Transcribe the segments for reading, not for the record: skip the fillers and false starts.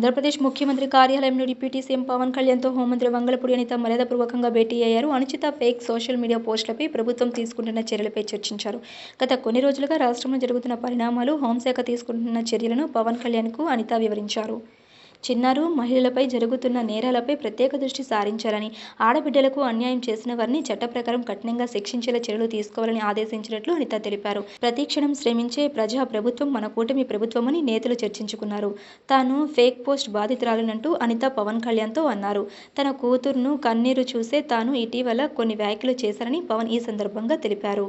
ఆంధ్రప్రదేశ్ ముఖ్యమంత్రి కార్యాలయంలో deputy CM Pawan కళ్యాణ్తో హోంమంత్రి వంగలపూడి అనిత మర్యాదపూర్వకంగా భేటీ అయ్యారు. అనుచిత ఫేక్ సోషల్ మీడియా పోస్టులపై ప్రభుత్వం తీసుకుంటున్న చర్యలపై చర్చించారు. గత కొన్ని రోజులుగా రాష్ట్రంలో జరుగుతున్న పరిణామాలు, హోంశాఖ తీసుకుంటున్న చర్యలను పవన్ కళ్యాణ్కు అనిత వివరించారు. చిన్నారు, మహిళలపై జరుగుతున్న నేరాలపై ప్రత్యేక దృష్టి సారించాలని, ఆడబిడ్డలకు అన్యాయం చేసిన వారిని చట్ట ప్రకారం కఠినంగా శిక్షించేలా చర్యలు తీసుకోవాలని ఆదేశించినట్లు అనిత తెలిపారు. ప్రతిక్షణం శ్రమించే ప్రజా ప్రభుత్వం మన కూటమి ప్రభుత్వమని నేతలు చర్చించుకున్నారు. తాను ఫేక్ పోస్ట్ బాధితురాలినంటూ అనిత పవన్ కళ్యాణ్తో అన్నారు. తన కూతురును కన్నీరు చూసే తాను ఇటీవల కొన్ని వ్యాఖ్యలు చేశారని పవన్ ఈ సందర్భంగా తెలిపారు.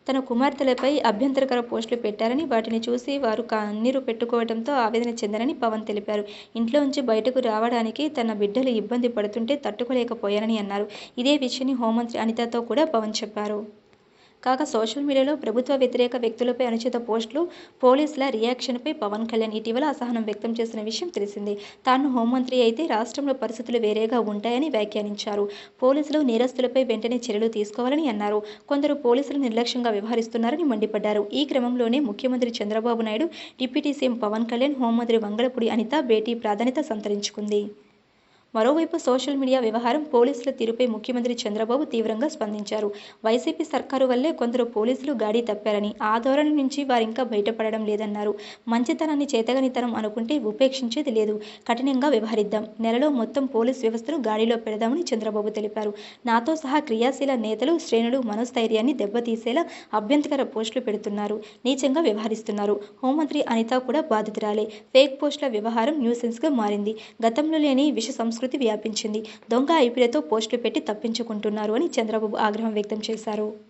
తన కుమార్తెలపై అభ్యంతరకర పోస్టులు పెట్టారని, వాటిని చూసి వారు కన్నీరు పెట్టుకోవడంతో ఆవేదన చెందారని పవన్ తెలిపారు. ఇంట్లోంచి బయటకు రావడానికి తన బిడ్డలు ఇబ్బంది పడుతుంటే తట్టుకోలేకపోయారని అన్నారు. ఇదే విషయాన్ని హోంమంత్రి అనితతో కూడా పవన్ చెప్పారు. కాగా సోషల్ మీడియాలో ప్రభుత్వ వ్యతిరేక వ్యక్తులపై అనుచిత పోస్టులు, పోలీసుల రియాక్షన్పై పవన్ కళ్యాణ్ ఇటీవల అసహనం వ్యక్తం చేసిన విషయం తెలిసిందే. తాను హోంమంత్రి అయితే రాష్ట్రంలో పరిస్థితులు వేరేగా ఉంటాయని వ్యాఖ్యానించారు. పోలీసులు నేరస్తులపై వెంటనే చర్యలు తీసుకోవాలని అన్నారు. కొందరు పోలీసులు నిర్లక్ష్యంగా వ్యవహరిస్తున్నారని మండిపడ్డారు. ఈ క్రమంలోనే ముఖ్యమంత్రి చంద్రబాబు నాయుడు, డిప్యూటీ సీఎం పవన్ కళ్యాణ్, హోంమంత్రి వంగలపూడి అనిత భేటీ ప్రాధాన్యత సంతరించుకుంది. మరోవైపు సోషల్ మీడియా వ్యవహారం, పోలీసుల తీరుపై ముఖ్యమంత్రి చంద్రబాబు తీవ్రంగా స్పందించారు. వైసీపీ సర్కారు వల్లే కొందరు పోలీసులు గాడి తప్పారని, ఆ ధోరణి నుంచి వారింకా బయటపడడం లేదన్నారు. మంచితనాన్ని చేతగానితనం అనుకుంటే ఉపేక్షించేది లేదు. కఠినంగా వ్యవహరిద్దాం. నెలలో మొత్తం పోలీస్ వ్యవస్థను గాడిలో పెడదామని చంద్రబాబు తెలిపారు. నాతో సహా క్రియాశీల నేతలు, శ్రేణులు మనోస్థైర్యాన్ని దెబ్బతీసేలా అభ్యంతరకర పోస్టులు పెడుతున్నారు, నీచంగా వ్యవహరిస్తున్నారు. హోంమంత్రి అనిత కూడా బాధితురాలే. ఫేక్ పోస్టుల వ్యవహారం న్యూసెన్స్గా మారింది. గతంలో లేని విష సంస్కృతి వ్యాపించింది. దొంగ ఐపీలతో పోస్టులు పెట్టి తప్పించుకుంటున్నారు అని చంద్రబాబు ఆగ్రహం వ్యక్తం చేశారు.